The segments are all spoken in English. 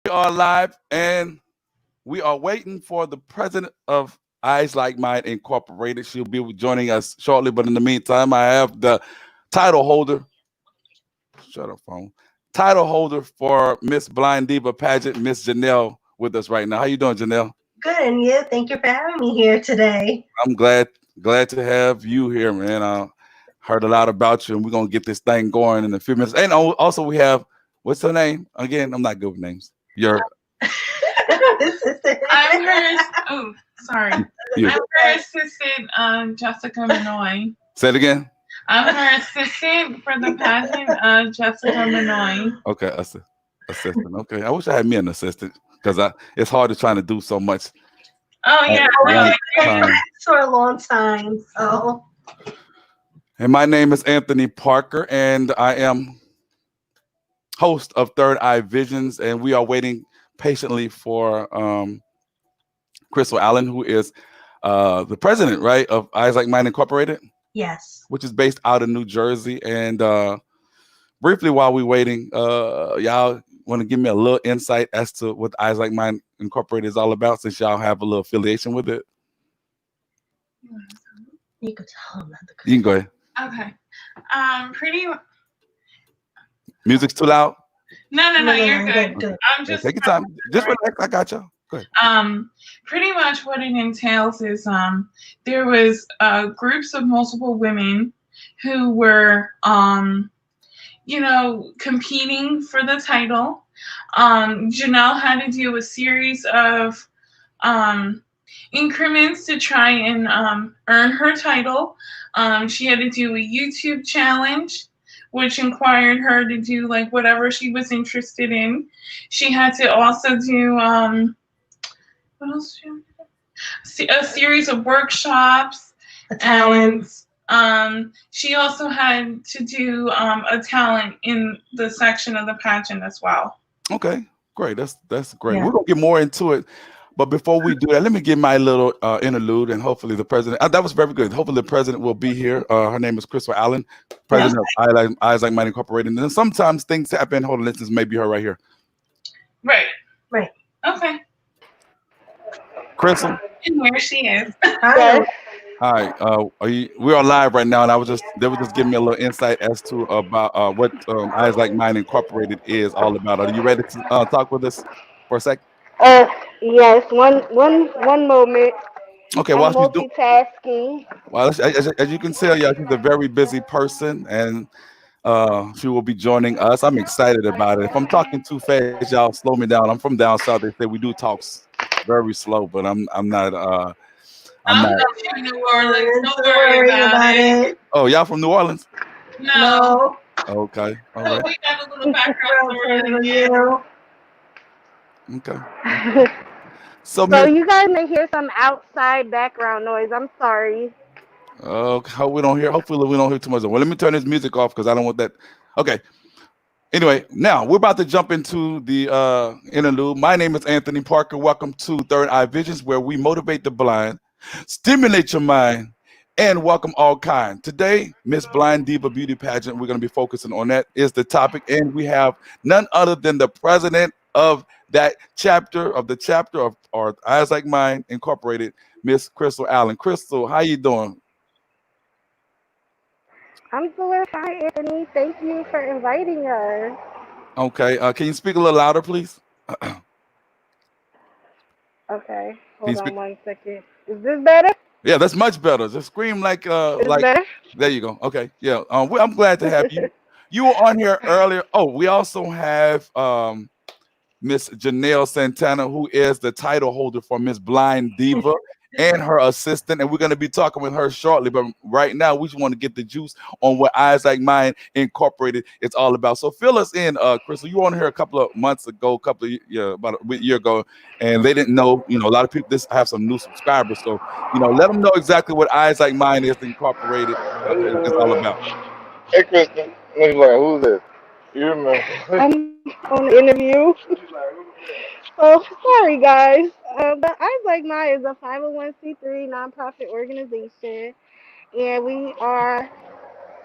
We are live and we are waiting for the president of Eyes Like Mine Incorporated. She'll be joining us shortly, but in the meantime, I have the title holder. Shut up, phone. Title holder for Miss Blind Diva Pageant, Miss Janelle, with us right now. How you doing, Janelle? Good, and you. Thank you for having me here today. I'm glad to have you here, man. Heard a lot about you, and we're gonna get this thing going in a few minutes. And also, we have what's her name again? I'm not good with names. Your This is it. I'm her. Oh, sorry. you. I'm her assistant, Jessica Manoy. Say it again. I'm her assistant for the pageant, Jessica Manoy. Okay, assistant. Okay, I wish I had me an assistant because it's hard to trying to do so much Oh at yeah, one no, time. For a long time. So And my name is Anthony Parker, and I am host of Third Eye Visions, and we are waiting patiently for Crystal Allen, who is the president, right, of Eyes Like Mine Incorporated, yes. which is based out of New Jersey. And briefly, while we're waiting, y'all want to give me a little insight as to what Eyes Like Mine Incorporated is all about, since y'all have a little affiliation with it? You could tell them that You can go ahead. okay. Pretty. Music's too loud. No, you're good. good. I'm Okay, just. take your time. Just relax. I got y'all. Go ahead. Pretty much what it entails is there was groups of multiple women who were competing for the title. Janelle had to do a series of increments to try and earn her title. She had to do a YouTube challenge, which inquired her to do like whatever she was interested in. She had to also do what else? A series of workshops. A talent. And she also had to do a talent in the section of the pageant as well. Okay, great. That's great. Yeah. We're gonna get more into it, but before we do that, let me give my little interlude, and hopefully the president. That was very good. Hopefully the president will be here. Her name is Crystal Allen, president of Eyes Like Mine Incorporated. And then sometimes things happen. Hold on, this is maybe her right here. Right. Right. Okay. Crystal. And there she is. Hi. Hi. We are live right now, and they were just giving me a little insight as to about what Eyes Like Mine Incorporated is all about. Are you ready to talk with us for a sec? Uh, yes. One moment. Okay. I'm While she's doing. multitasking. Well, as you can tell, yeah, she's a very busy person, and she will be joining us. I'm excited about it. If I'm talking too fast, y'all slow me down. I'm from down south. They say we do talk very slow, but I'm not. I'm I'm not. from New Orleans. Don't Don't worry worry about about it. it. Oh, y'all from New Orleans? No. No. Okay, all So right, we got a little background story For in here. you. okay. So, So you guys may hear some outside background noise. I'm sorry. Hope we don't hear. Hopefully, we don't hear too much. Well, let me turn this music off because I don't want that. Okay. Anyway, now we're about to jump into the interlude. My name is Anthony Parker. Welcome to Third Eye Visions, where we motivate the blind, stimulate your mind, and welcome all kind. Today, Miss Blind Diva Beauty Pageant, we're going to be focusing on that is the topic, and we have none other than the president of that chapter of our Eyes Like Mine Incorporated, Miss Crystal Allen. Crystal, how you doing? I'm doing fine, Anthony. Thank you for inviting us. Okay, can you speak a little louder, please? Can Okay, you hold speak? on one second. Is this better? Yeah, that's much better. Just scream Is this like better? there you go. Okay, yeah. I'm glad to have you. You were on here earlier. Oh, we also have Miss Janelle Santana, who is the title holder for Miss Blind Diva, and her assistant. And we're going to be talking with her shortly. But right now, we just want to get the juice on what Eyes Like Mine Incorporated is all about. So fill us in, Crystal. You were on here a couple of months ago, about a year ago, and they didn't know. A lot of people have some new subscribers. So let them know exactly what Eyes Like Mine is Incorporated is all about. Hey, Kristen. Look like, who's this? You remember? I'm on the interview. Oh, sorry guys. But I Like Mine is a 501c3 nonprofit organization, and we are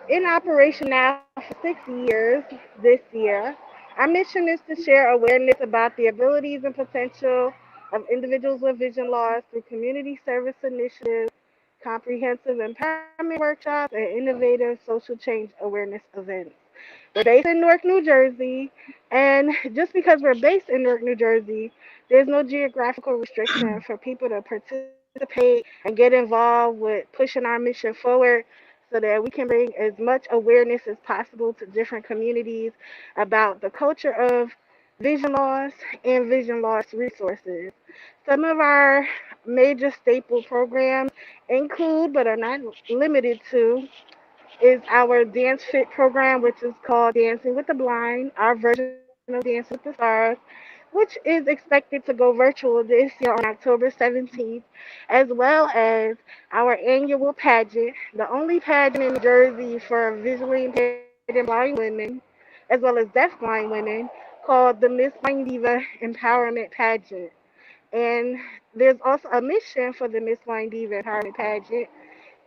in operation now for 6 years this year. Our mission is to share awareness about the abilities and potential of individuals with vision loss through community service initiatives, comprehensive empowerment workshops, and innovative social change awareness events. We're based in Newark, New Jersey, and just because we're based in Newark, New Jersey, there's no geographical restriction for people to participate and get involved with pushing our mission forward so that we can bring as much awareness as possible to different communities about the culture of vision loss and vision loss resources. Some of our major staple programs include, but are not limited to, is our Dance Fit program, which is called Dancing with the Blind, our version of Dancing with the Stars, which is expected to go virtual this year on October 17th, as well as our annual pageant, the only pageant in New Jersey for visually impaired and blind women, as well as deaf blind women, called the Miss Blind Diva Empowerment Pageant. And there's also a mission for the Miss Blind Diva Empowerment Pageant,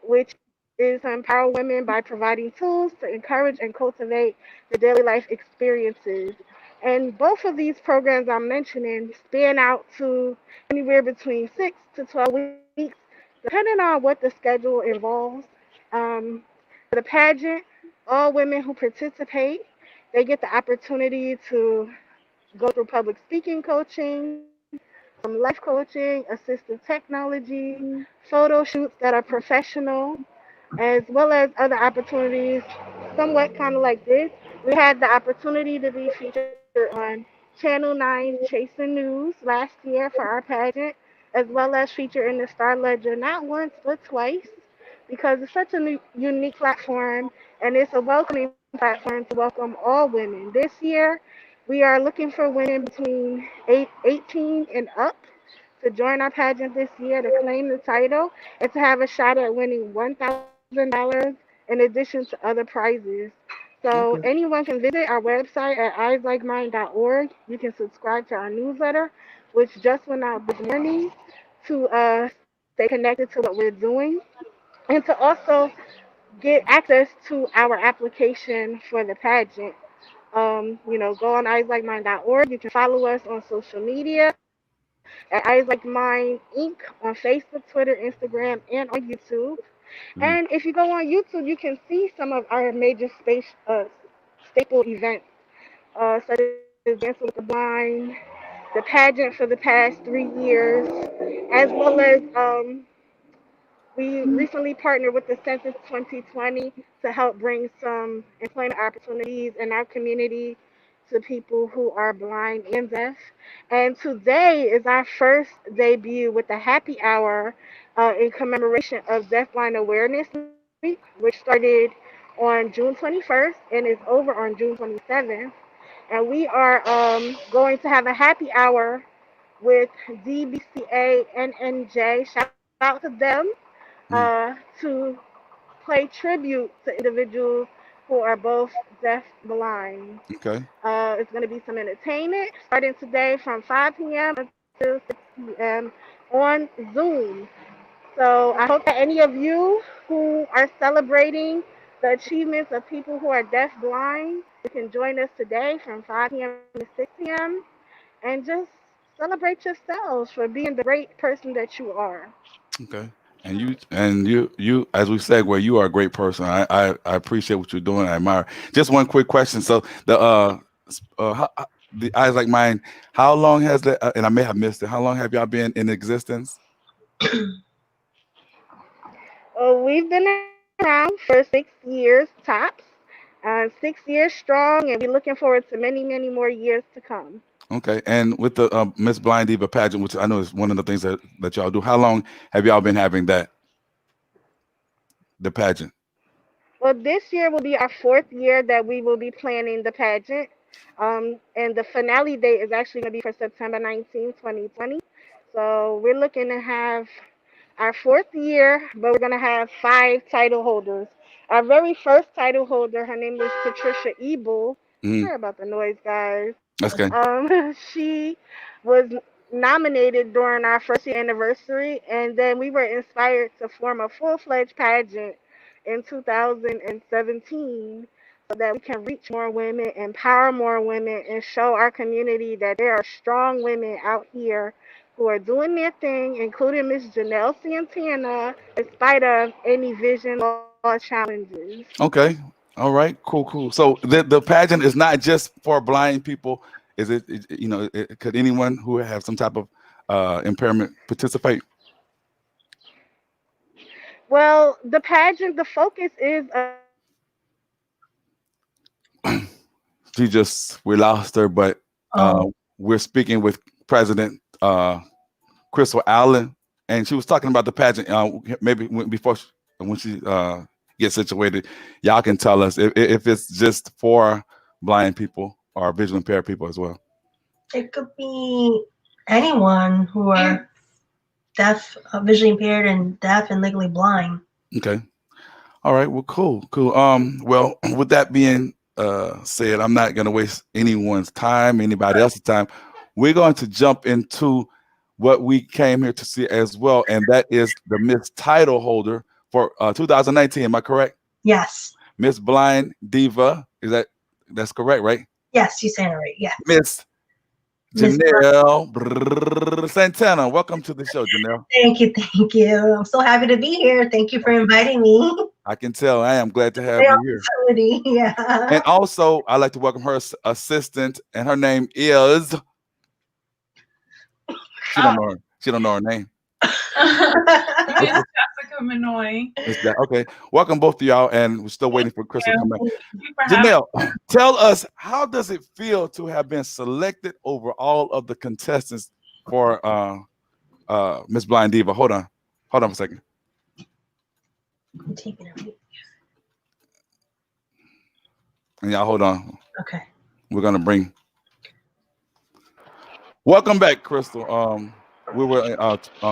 which is to empower women by providing tools to encourage and cultivate the daily life experiences. And both of these programs I'm mentioning span out to anywhere between 6 to 12 weeks, depending on what the schedule involves. Um, for the pageant, all women who participate, they get the opportunity to go through public speaking coaching, some life coaching, assistive technology, photo shoots that are professional, as well as other opportunities, somewhat kind of like this. We had the opportunity to be featured on Channel 9 Chasing News last year for our pageant, as well as featured in the Star Ledger not once but twice, because it's such a unique platform and it's a welcoming platform to welcome all women. This year, we are looking for women between 18 and up to join our pageant this year to claim the title and to have a shot at winning $1,000 in addition to other prizes. So Okay. anyone can visit our website at eyeslikeMine.org. You can subscribe to our newsletter, which just went out this morning, to stay connected to what we're doing and to also get access to our application for the pageant. Go on eyeslikeMine.org. You can follow us on social media at Eyes Like Mine Inc. on Facebook, Twitter, Instagram, and on YouTube. And Mhm. if you go on YouTube, you can see some of our major staple events, such as Dancing with the Blind, the pageant for the past 3 years, as well as we recently partnered with the Census 2020 to help bring some employment opportunities in our community to people who are blind and deaf. And today is our first debut with the happy hour in commemoration of Deaf Blind Awareness Week, which started on June 21st and is over on June 27th. And we are going to have a happy hour with DBCA NNJ. Shout out to them Mhm. to pay tribute to individuals who are both deaf blind. Okay. It's going to be some entertainment starting today from 5 p.m. until 6 p.m. on Zoom. So I hope that any of you who are celebrating the achievements of people who are deaf blind, you can join us today from 5 p.m. to 6 p.m. and just celebrate yourselves for being the great person that you are. Okay. And you, as we segue, you are a great person. I appreciate what you're doing. I admire. Just one quick question. So the eyes like mine. How long has that? And I may have missed it. How long have y'all been in existence? We've been around for 6 years tops, 6 years strong, and we're looking forward to many, many more years to come. Okay. And with the Miss Blind Diva pageant, which I know is one of the things that y'all do. How long have y'all been having that the pageant? Well, this year will be our fourth year that we will be planning the pageant. And the finale date is actually going to be for September 19th, 2020. So we're looking to have our fourth year, but we're going to have five title holders. Our very first title holder, her name is Patricia Ebel. Hmm. Sorry about the noise, guys. That's good. She was nominated during our first year anniversary, and then we were inspired to form a full fledged pageant in 2017. that we can reach more women, empower more women, and show our community that there are strong women out here who are doing their thing, including Miss Janelle Santana, in spite of any vision loss challenges. Okay. All right. Cool. Cool. So the pageant is not just for blind people. Is it? Could anyone who have some type of impairment participate? Well, the pageant, the focus is We lost her, but Oh, we're speaking with President Crystal Allen, and she was talking about the pageant. Maybe when she gets situated, y'all can tell us if it's just for blind people or visually impaired people as well. it could be anyone who are deaf, visually impaired, and deaf and legally blind. Okay. All right. Well, cool. Cool. Well, with that being said, I'm not going to waste anyone's time, anybody else's time. We're going to jump into what we came here to see as well, and that is the Miss title holder for 2019. Am I correct? Yes. Miss Blind Diva. That's correct, right? Yes, you saying it right. Yeah. Miss Miss Janelle Santana. Welcome to the show, Janelle. Thank you, thank you. I'm so happy to be here. Thank you for inviting me. I can tell. I am glad to have Great you here. opportunity. Yeah. And also, I'd like to welcome her assistant, and her name is. She don't know her name. Miss Jessica Minoy. It's that okay? Welcome both of y'all, and we're still waiting for Crystal to come back. Thank you for having Janelle, tell us, how does it feel to have been selected over all of the contestants for Miss Blind Diva? Hold on for a second. I'm taking it right. And y'all hold on. Okay. We're gonna bring. Welcome back, Crystal. We were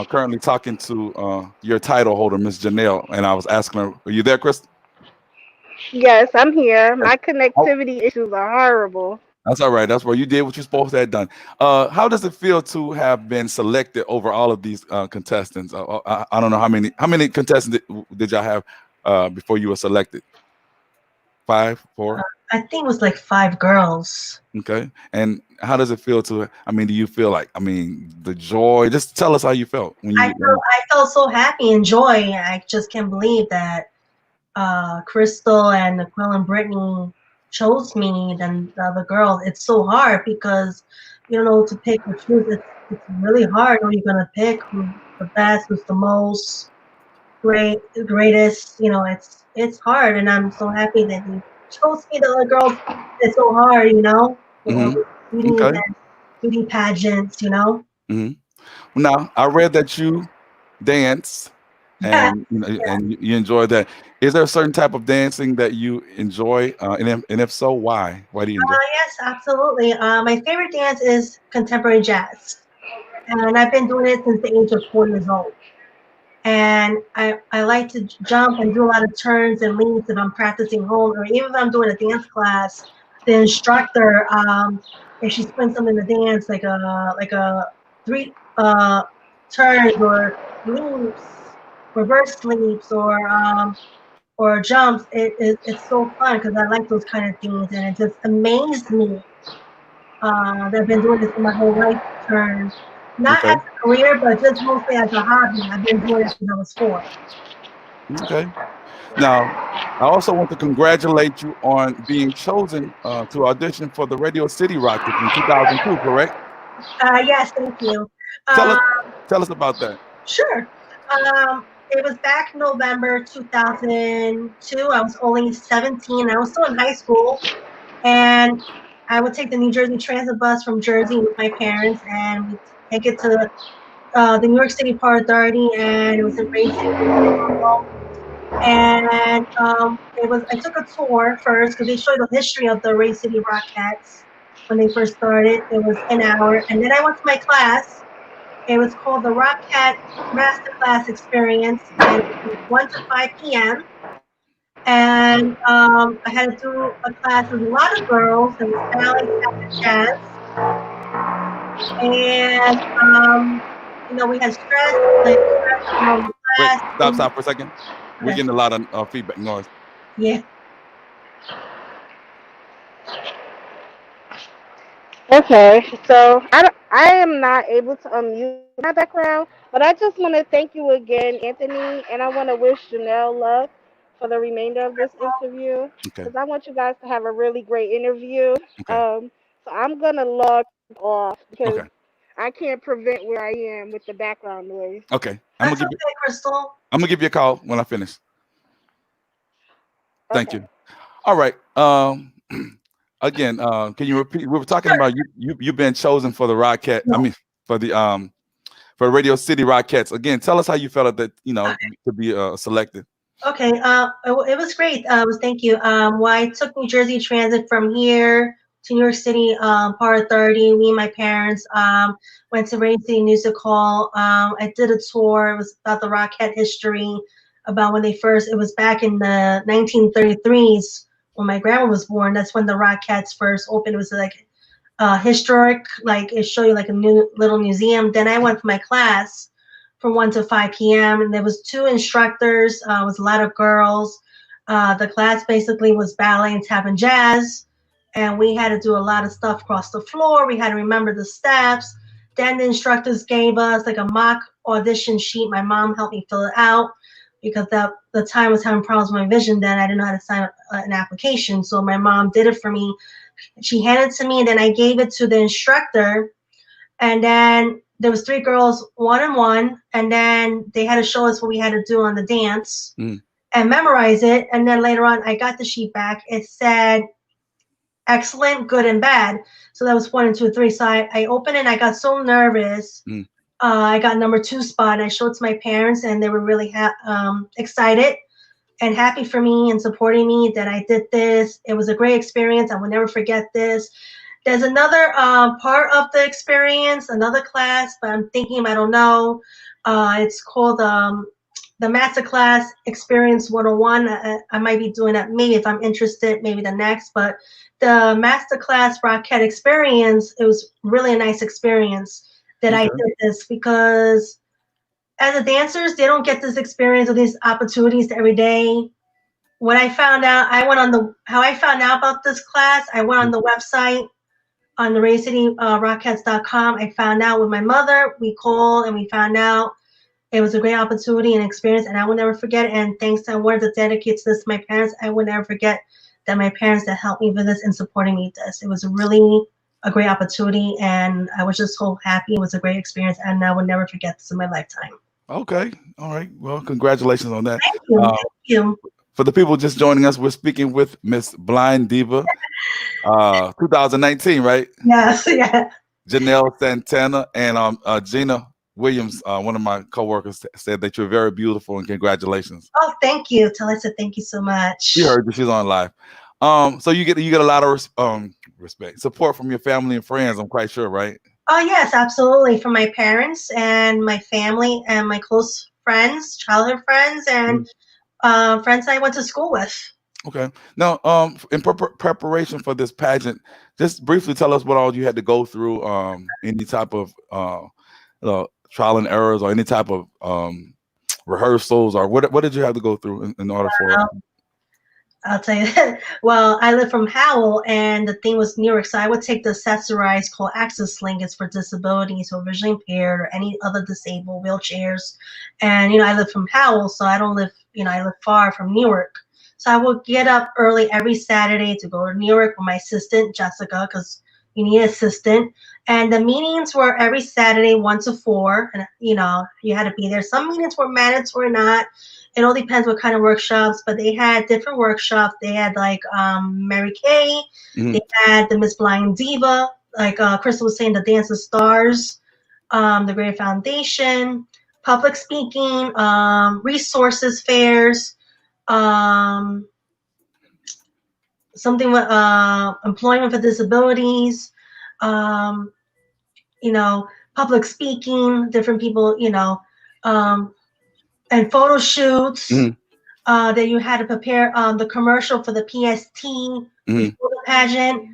currently talking to your title holder, Miss Janelle, and I was asking her, "Are you there, Crystal?" Yes, I'm here. My Oh, connectivity issues are horrible. that's all right. That's where you did what you're supposed to have done. How does it feel to have been selected over all of these contestants? I don't know how many contestants did y'all have before you were selected? 5, 4. I think it was like 5 girls. Okay. And how does it feel to? I mean, do you feel like? I mean, the joy. Just tell us how you felt when you. I felt so happy and joy. I just can't believe that Crystal and Nicole and Brittany chose me than the other girls. It's so hard because you don't know what to pick or choose. It's really hard who you're gonna pick, who's the best, who's the most greatest. You know, it's hard, and I'm so happy that you chose me. The other girls, it's so hard, you know. Okay. Beauty pageants, you know. Now, I read that you dance, and you enjoy that. Is there a certain type of dancing that you enjoy? And if so, why? Why do you enjoy? Yes, absolutely. My favorite dance is contemporary jazz, and I've been doing it since the age of 4 years old. And I like to jump and do a lot of turns and leans if I'm practicing home, or even if I'm doing a dance class. The instructor, if she's putting something in the dance, like a 3 turns or leaps, reverse leaps, or jumps, it's so fun because I like those kind of things, and it just amazed me that I've been doing this for my whole life. Turns, not Okay. as a career, but just mostly as a hobby. I've been doing it since I was 4. Okay. Now, I also want to congratulate you on being chosen to audition for the Radio City Rockets in 2002. Correct? Yes, thank you. Tell us about that. Sure. It was back in November 2002. I was only 17. I was still in high school, and I would take the New Jersey Transit bus from Jersey with my parents, and we'd take it to the New York City Port Authority, and it was in Ray City. And I took a tour first because they showed the history of the Ray City Rockettes when they first started. It was an hour, and then I went to my class. It was called the Rockette Masterclass Experience, and it was 1 to 5 p.m. And I had to do a class with a lot of girls. It was ballet, tap, and jazz. And we had stress, Wait, class. stop for a second. We're getting a lot of feedback noise. Yeah. Okay, so I am not able to unmute my background, but I just want to thank you again, Anthony, and I want to wish Janelle luck for the remainder of this interview Okay. because I want you guys to have a really great interview. Okay. So I'm gonna log off because Okay. I can't prevent where I am with the background noise. Okay. That's okay, Crystal. I'm gonna give you a call when I finish. Thank Okay. you. All right. Again, can you repeat? We were talking about you've been chosen for the Rocket. I mean, for the for Radio City Rockettes. Again, tell us how you felt that to be selected. Okay, it was great. Thank you. Well, I took New Jersey Transit from here to New York City, Part 30. Me and my parents went to Radio City Music Hall. I did a tour. It was about the Rockette history, about when they first. It was back in the 1933s when my grandma was born. That's when the Rockettes first opened. It was like historic, like it showed you like a new little museum. Then I went for my class from 1 to 5 p.m. and there was two instructors. It was a lot of girls. The class basically was ballet and tap and jazz, and we had to do a lot of stuff across the floor. We had to remember the steps. Then the instructors gave us like a mock audition sheet. My mom helped me fill it out because the time I was having problems with my vision. Then I didn't know how to sign up an application, so my mom did it for me. She handed it to me, and then I gave it to the instructor. And then there was three girls, one and one, and then they had to show us what we had to do on the dance and memorize it. And then later on, I got the sheet back. It said excellent, good, and bad. So that was 1 and 2, 3. So I opened it, and I got so nervous. I got number 2 spot. And I showed it to my parents, and they were really excited and happy for me and supporting me that I did this. It was a great experience. I will never forget this. There's another part of the experience, another class, but I'm thinking, I don't know. It's called the Masterclass Experience 101. I might be doing that maybe if I'm interested, maybe the next. But the Masterclass Rockette Experience, it was really a nice experience that I did this because as a dancers, they don't get this experience or these opportunities every day. When I found out, how I found out about this class, I went on the website on the RayCityRockettes.com. I found out with my mother. We called and we found out it was a great opportunity and experience, and I will never forget it. And thanks to I wanted to dedicate this to my parents. I will never forget that my parents that helped me with this and supporting me with this. It was really a great opportunity, and I was just so happy. It was a great experience, and I will never forget this in my lifetime. Okay. All right. Well, congratulations on that. Thank you. Thank you. For the people just joining us, we're speaking with Miss Blind Diva, 2019, right? Yes, yeah. Janelle Santana and Gina Williams, one of my coworkers, said that you're very beautiful and congratulations. Oh, thank you. Tell her thank you so much. She heard you. She's on live. So you get a lot of respect, support from your family and friends. I'm quite sure, right? Oh yes, absolutely. From my parents and my family and my close friends, childhood friends, and friends I went to school with. Okay. Now, in preparation for this pageant, just briefly tell us what all you had to go through. Any type of trial and errors, or any type of rehearsals, or what did you have to go through in order for it? I'll tell you that. Well, I live from Howell, and the thing was New York, so I would take the accessorized called Access Link. It's for disabilities or visually impaired or any other disabled wheelchairs. And I live from Howell, so I don't live. I live far from Newark. So I would get up early every Saturday to go to New York with my assistant Jessica, because you need an assistant. And the meetings were every Saturday 1 to 4, and you had to be there. Some meetings were mandatory, not. It all depends what kind of workshops, but they had different workshops. They had like Mary Kay, they had the Miss Blind Diva, like Crystal was saying, the Dance of Stars, the Great Foundation, public speaking, resources fairs, something with employment for disabilities, public speaking, different people, and photo shoots that you had to prepare the commercial for the PST before the pageant.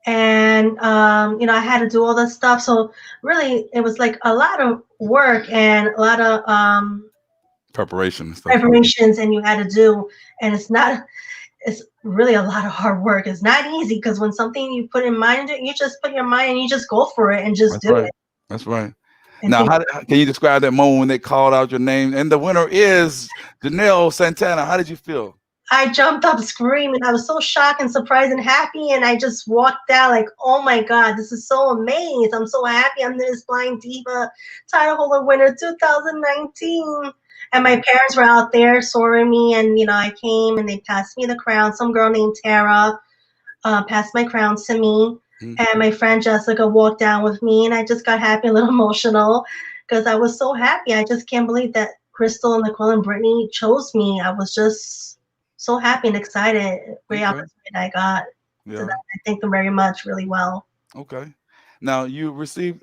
And, I had to do all this stuff. So really, it was like a lot of work and a lot of preparations, and you had to do. And it's really a lot of hard work. It's not easy because when something you put in mind, you just put your mind and you just go for it and just That's do right. it. That's right. And Now, think can you describe that moment when they called out your name and the winner is Janelle Santana? How did you feel? I jumped up screaming. I was so shocked and surprised and happy, and I just walked out like, "Oh my God, this is so amazing! I'm so happy. I'm this Blind Diva title holder winner 2019." And my parents were out there soaring me, and I came and they passed me the crown. Some girl named Tara passed my crown to me, Mm, and my friend Jessica walked down with me, and I just got happy, a little emotional, because I was so happy. I just can't believe that Crystal and Nicole and Brittany chose me. I was just so happy and excited. Great okay. opportunity I got. So Yeah. that, I thank them very much, really well. Okay. Now you received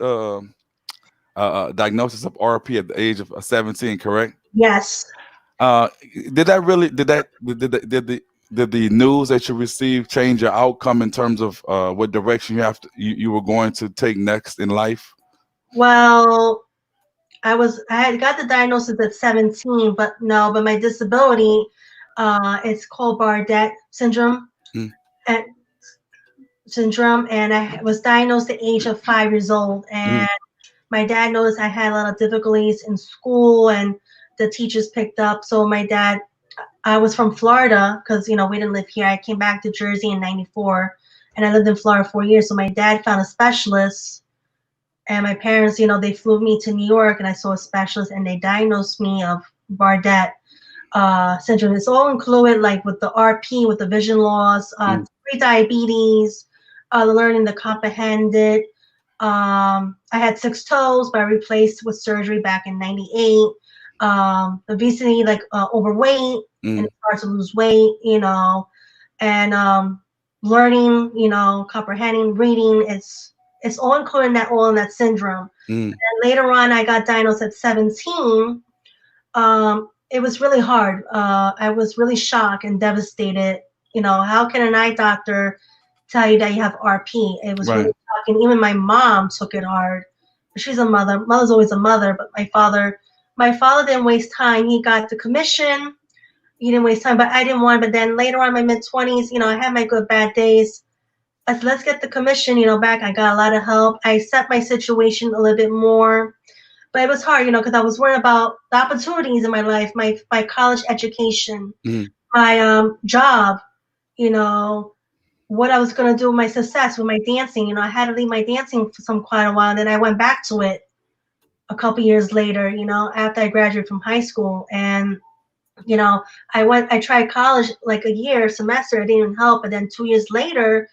diagnosis of RP at the age of 17, correct? Yes. Uh, did that really did the news that you received change your outcome in terms of what direction you were going to take next in life? Well, I had got the diagnosis at 17, but no, but my disability, it's called Bardet syndrome. Mm, And and I was diagnosed at the age of 5 years old. mm, And my dad noticed I had a lot of difficulties in school, and the teachers picked up. So I was from Florida because we didn't live here. I came back to Jersey in '94, and I lived in Florida 4 years. So my dad found a specialist, and my parents, they flew me to New York, and I saw a specialist, and they diagnosed me of Bardet syndrome. It's all included, like with the RP, with the vision loss, mm, pre-diabetes, learning to comprehend it. I had 6 toes, but I replaced with surgery back in '98. Obesity, like overweight, and mm, it's hard to lose weight, and learning, comprehending, reading. It's all included in that syndrome. mm. And later on, I got diagnosed at 17. It was really hard. I was really shocked and devastated. How can an eye doctor tell you that you have RP? It was really Right. shocking. Even my mom took it hard. She's a mother. Mother's always a mother, but my father didn't waste time. He got the commission. He didn't waste time, but I didn't want. But then later on, in my mid 20s, I had my good bad days. I said, let's get the commission, back. I got a lot of help. I set my situation a little bit more, but it was hard, because I was worried about the opportunities in my life, my college education, Mm, my job, you know, what I was gonna do with my success with my dancing. I had to leave my dancing for quite a while, and then I went back to it a couple years later, after I graduated from high school. And I tried college like a year semester, it didn't help. But then 2 years later,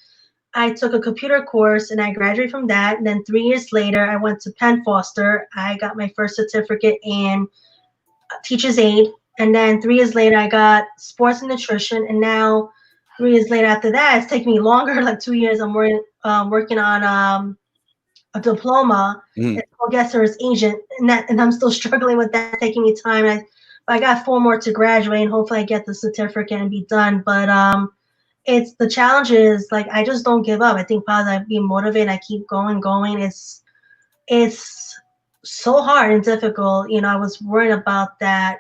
I took a computer course and I graduated from that. And then 3 years later, I went to Penn Foster. I got my first certificate in teacher's aid. And then 3 years later, I got sports and nutrition. And now, 3 years later after that, it's taken me longer, like 2 years. I'm working on a diploma. mm. It's called guest service agent, and I'm still struggling with that, taking me time. I got 4 more to graduate, and hopefully I get the certificate and be done. But it's the challenge is like I just don't give up. I think positive, I be motivated. I keep going. It's so hard and difficult. I was worried about that.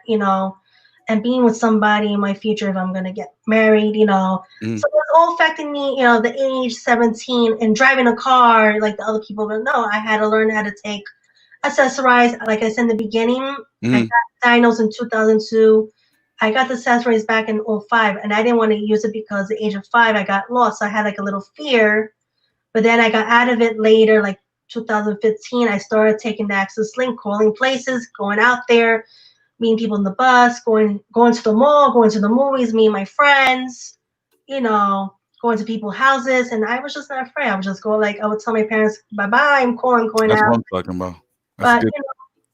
And being with somebody in my future if I'm gonna get married. So Mm, it's all affecting me. The age 17 and driving a car like the other people. But no, I had to learn how to take accessorize. Like I said in the beginning, I got mm, diagnosed in 2002. I got the accessories back in '05, and I didn't want to use it because at the age of 5 I got lost. So I had like a little fear, but then I got out of it later, like 2015. I started taking the Access Link, calling places, going out there, meeting people in the bus, going to the mall, going to the movies, meeting my friends, going to people's houses, and I was just not afraid. I would just go, like I would tell my parents, bye bye, I'm cool, I'm going that's out. what I'm talking about. That's But good.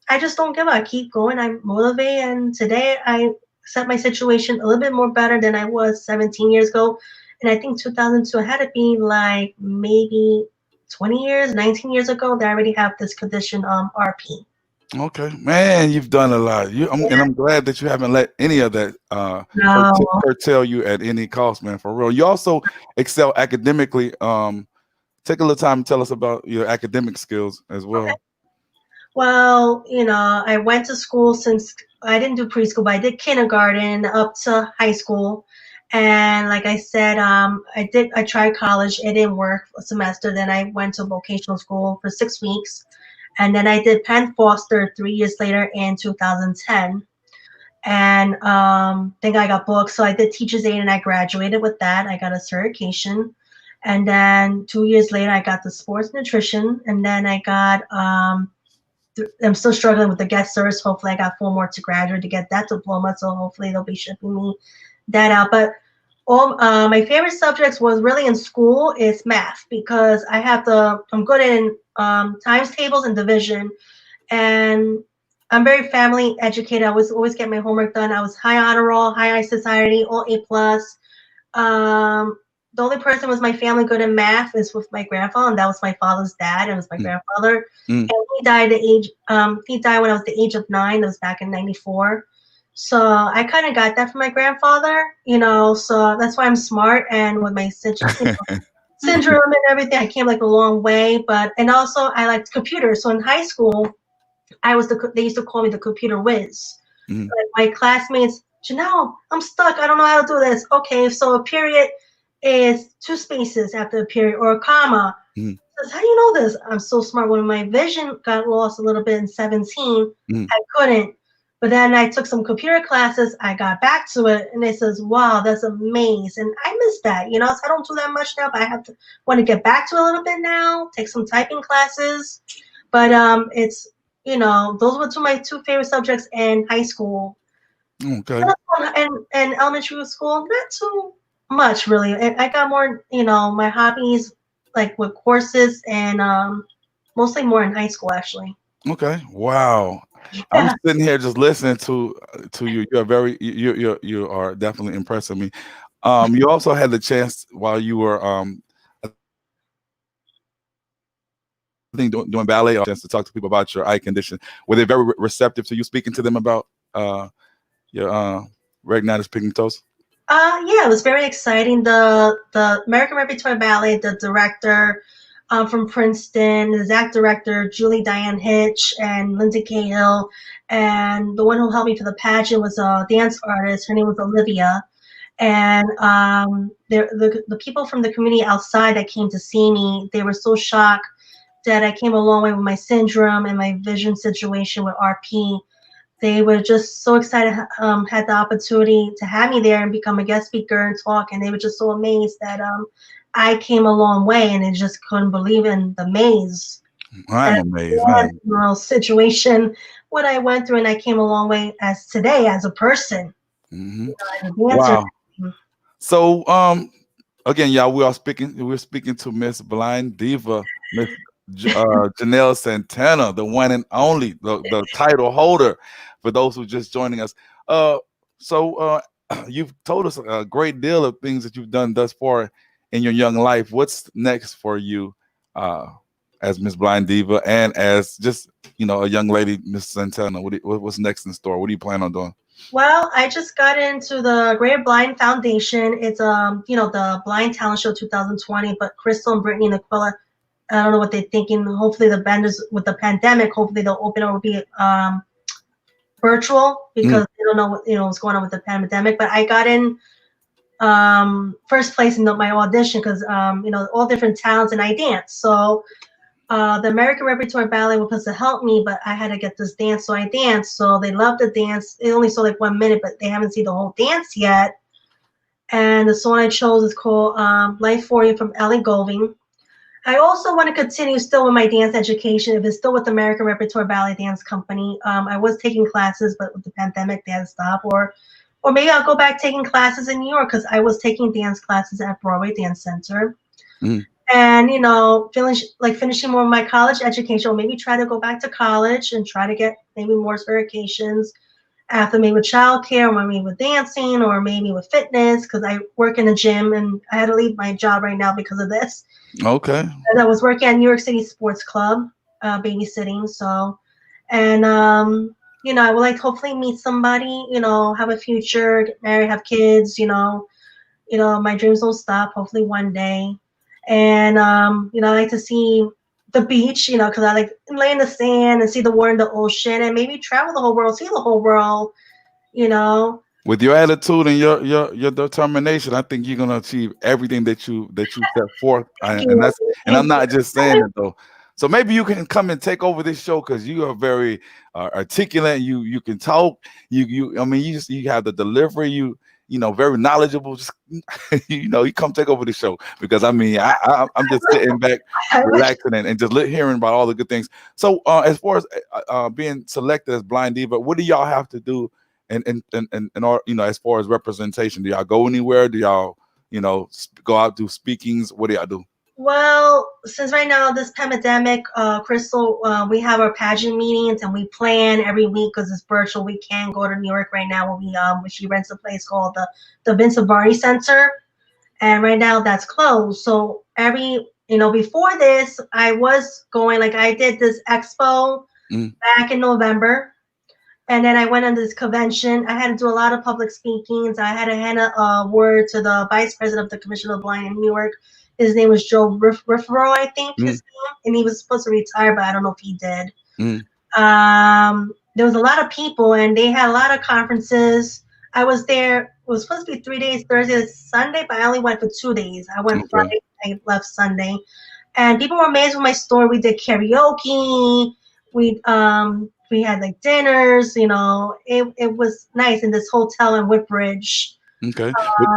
I just don't give up. I keep going. I'm motivated, and today I set my situation a little bit more better than I was 17 years ago. And I think 2002, I had to be like maybe 20 years, 19 years ago that I already have this condition, RP. Okay, man, you've done a lot. And I'm glad that you haven't let any of that No. curtail you at any cost, man. For real. You also excel academically. Take a little time to tell us about your academic skills as Okay. well. Well, I went to school since I didn't do preschool, but I did kindergarten up to high school. And like I said, I tried college. It didn't work a semester. Then I went to vocational school for 6 weeks. And then I did Penn Foster 3 years later in 2010. And then I got booked. So I did Teacher's Aid and I graduated with that. I got a certification. And then 2 years later, I got the sports nutrition. And then I got, I'm still struggling with the guest service. Hopefully, I got 4 more to graduate to get that diploma. So hopefully, they'll be shipping me that out. But all my favorite subjects was really in school is math because I'm good in times tables and division, and I'm very family educated. I was always get my homework done. I was high honor roll, high society, all A plus. The only person was my family good in math is with my grandfather, and that was my father's dad. It was my grandfather, Mm. and he died at age. He died when I was the age of 9. That was back in '94. So I kind of got that from my grandfather, So that's why I'm smart, and with my syndrome and everything, I came like a long way. And also I liked computers. So in high school, they used to call me the computer whiz. Mm. Like my classmates, Janelle, I'm stuck. I don't know how to do this. Okay, so a period is 2 spaces after a period or a comma. Mm. Says, how do you know this? I'm so smart. When my vision got lost a little bit in 17, I couldn't. But then I took some computer classes. I got back to it, and it says, wow, that's amazing. And I miss that, So I don't do that much now, but I want to get back to it a little bit now, take some typing classes. But it's those were my 2 favorite subjects in high school. Okay. And elementary school, not too much really. I got more, my hobbies like with courses and mostly more in high school actually. Okay. Wow. I'm sitting here just listening to you. You are definitely impressing me. You also had the chance while you were I think doing ballet, chance to talk to people about your eye condition. Were they very receptive to you speaking to them about your retinitis pigmentosa? Yeah, it was very exciting. The American Repertory Ballet, the director from Princeton, the Zach director, Julie Diane Hitch, and Lindsay Cahill, and the one who helped me for the pageant was a dance artist. Her name was Olivia. And the people from the community outside that came to see me, they were so shocked that I came a long way with my syndrome and my vision situation with RP. They were just so excited, had the opportunity to have me there and become a guest speaker and talk. And they were just so amazed that I came a long way, and they just couldn't believe in the maze. I'm amazed. Situation, what I went through, and I came a long way today as a person. Mm-hmm. Wow. So again, y'all, we're speaking to Miss Blind Diva, Miss Janelle Santana, the one and only, the title holder. For those who just joining us, you've told us a great deal of things that you've done thus far in your young life. What's next for you, as Miss Blind Diva and as just a young lady, Miss Santana? What's next in store? What do you plan on doing? Well, I just got into the Greater Blind Foundation. It's the Blind Talent Show 2020, but Crystal and Brittany and Aquila, I don't know what they're thinking. Hopefully the vendors with the pandemic, hopefully they'll open it or be virtual because they don't know what's going on with the pandemic. But I got in first place in my audition because all different talents, and I dance. So the American Repertory Ballet was supposed to help me, but I had to get this dance, so I danced. So they loved the dance. They only saw like 1 minute, but they haven't seen the whole dance yet. And the song I chose is called Life for You from Ellie Goulding. I also want to continue still with my dance education. If it's still with the American Repertory Ballet Dance Company, I was taking classes, but with the pandemic, they had to stop. Or maybe I'll go back taking classes in New York because I was taking dance classes at Broadway Dance Center. And finishing more of my college education, or maybe try to go back to college and try to get maybe more certifications after, maybe with childcare, or maybe with dancing, or maybe with fitness, because I work in a gym and I had to leave my job right now because of this. Okay. And I was working at New York City Sports Club, babysitting. So, and I would like to hopefully meet somebody, have a future, get married, have kids. My dreams don't stop. Hopefully one day. And I like to see the beach, because I like lay in the sand and see the water in the ocean, and maybe travel the whole world, see the whole world, With your attitude and your determination, I think you're gonna achieve everything that you set forth. Thank And you. that's and I'm Thank not just saying it though. So maybe you can come and take over this show because you are very articulate. You can talk. I mean you have the delivery. Very knowledgeable. Just you come take over the show because I mean I'm just sitting back, you. relaxing and just hearing about all the good things. So as far as being selected as Blind Diva, what do y'all have to do? And all as far as representation, do y'all go anywhere? Do y'all go out do speakings? What do y'all do? Well, since right now this pandemic, Crystal, we have our pageant meetings and we plan every week because it's virtual. We can't go to New York right now. When she rents a place called the Vincent Varney Center, and right now that's closed. So before this, I was going like I did this expo Mm, back in November. And then I went on this convention. I had to do a lot of public speakings. I had to hand a word to the vice president of the Commission of the Blind in New York. His name was Joe Riffero, I think his mm, name, and he was supposed to retire, but I don't know if he did. mm. There was a lot of people, and they had a lot of conferences. I was there. It was supposed to be 3 days, Thursday to Sunday, but I only went for 2 days. I went Okay. Friday, I left Sunday, and people were amazed with my story. We did karaoke. We had like dinners. It was nice in this hotel in Woodbridge. Okay. But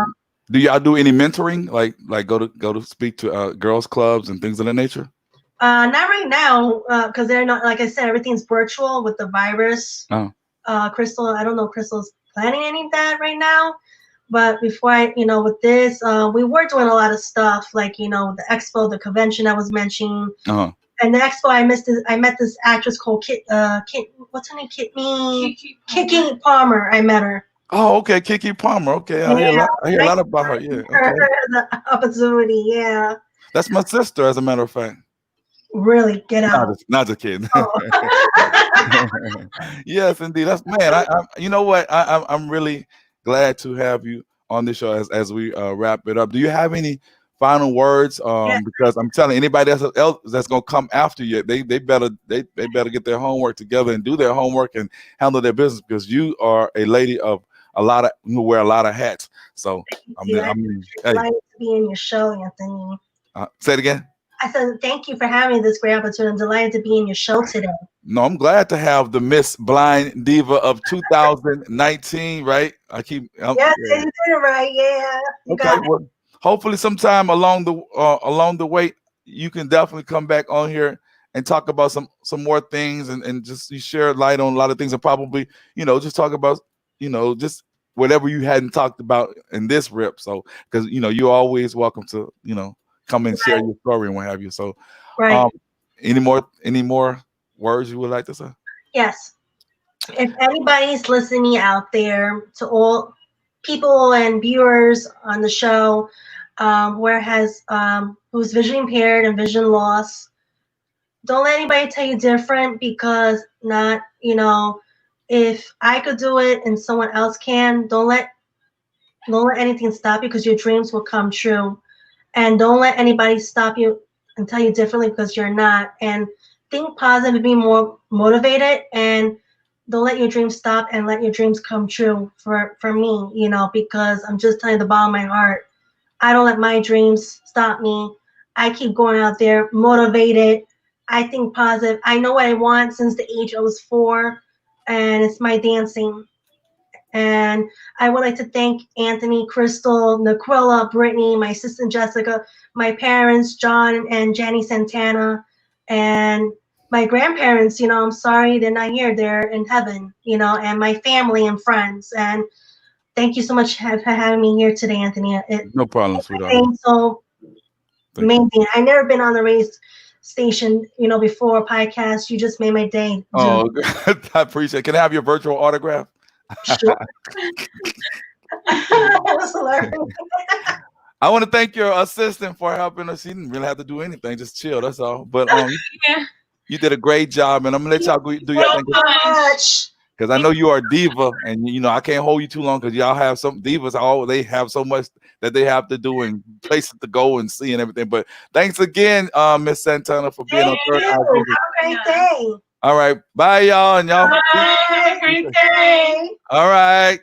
do y'all do any mentoring? Like go to speak to girls clubs and things of that nature? Not right now, because they're not. Like I said, everything's virtual with the virus. Oh, Crystal, I don't know. Crystal's planning any of that right now. But before with this, we were doing a lot of stuff like the expo, the convention I was mentioning, uh-huh. and the expo I met this actress called Kit, what's her name? Kiki Palmer. I met her. Oh, okay, Kiki Palmer. Okay, I hear a Yeah, lot. I hear a I lot about her. Yeah, her okay. the opportunity. Yeah, That's my sister, as a matter of fact. really get Not out. just, not just kidding. Oh. Yes, indeed. That's man. You know what? I'm really glad to have you on this show as we wrap it up. Do you have any final words? Yeah, Because I'm telling anybody else that's gonna come after you, they better get their homework together and do their homework and handle their business because you are a lady of a lot of you wear a lot of hats. So see, I I'm mean, hey, delighted to be in your show, Anthony. say it again. I said thank you for having this great opportunity. I'm delighted to be in your show today. No, I'm glad to have the Miss Blind Diva of 2019. Right? Yes, Yeah. you did it right. Yeah, you Okay. got it. Well, hopefully, sometime along the way, you can definitely come back on here and talk about some more things and just you share light on a lot of things and probably just talk about just whatever you hadn't talked about in this rip. So because you're always welcome to come and share Right, your story and what have you. So right. um, any more words you would like to say? Yes. If anybody's listening out there, to all people and viewers on the show, who's vision impaired and vision loss, don't let anybody tell you different because not if I could do it and someone else can, don't let anything stop you because your dreams will come true. And don't let anybody stop you and tell you differently because you're not. And think positive and be more motivated and don't let your dreams stop and let your dreams come true for me, because I'm just telling you the bottom of my heart. I don't let my dreams stop me. I keep going out there motivated. I think positive. I know what I want since the age I was 4, and it's my dancing. And I would like to thank Anthony, Crystal, Naquilla, Brittany, my sister Jessica, my parents, John and Jenny Santana, and my grandparents. I'm sorry they're not here. They're in heaven, and my family and friends. And thank you so much for having me here today, Anthony. No problem, sweetheart. It's so Thank you. amazing. I never been on the race station, before a podcast. You just made my day, dude. Oh, I appreciate it. Can I have your virtual autograph? Sure. That was hilarious. I want to thank your assistant for helping us. She didn't really have to do anything, just chill. That's all. But Yeah. you did a great job, and I'm gonna let y'all do your Thank thing you so much. because I know you are a diva, and I can't hold you too long because y'all have some divas. They have so much that they have to do and places to go and see and everything. But thanks again, Miss Santana, for being Thank on Third you. Eye Have Vision. a great day. All right. Bye, y'all. And y'all. Bye. Have a great day. All right.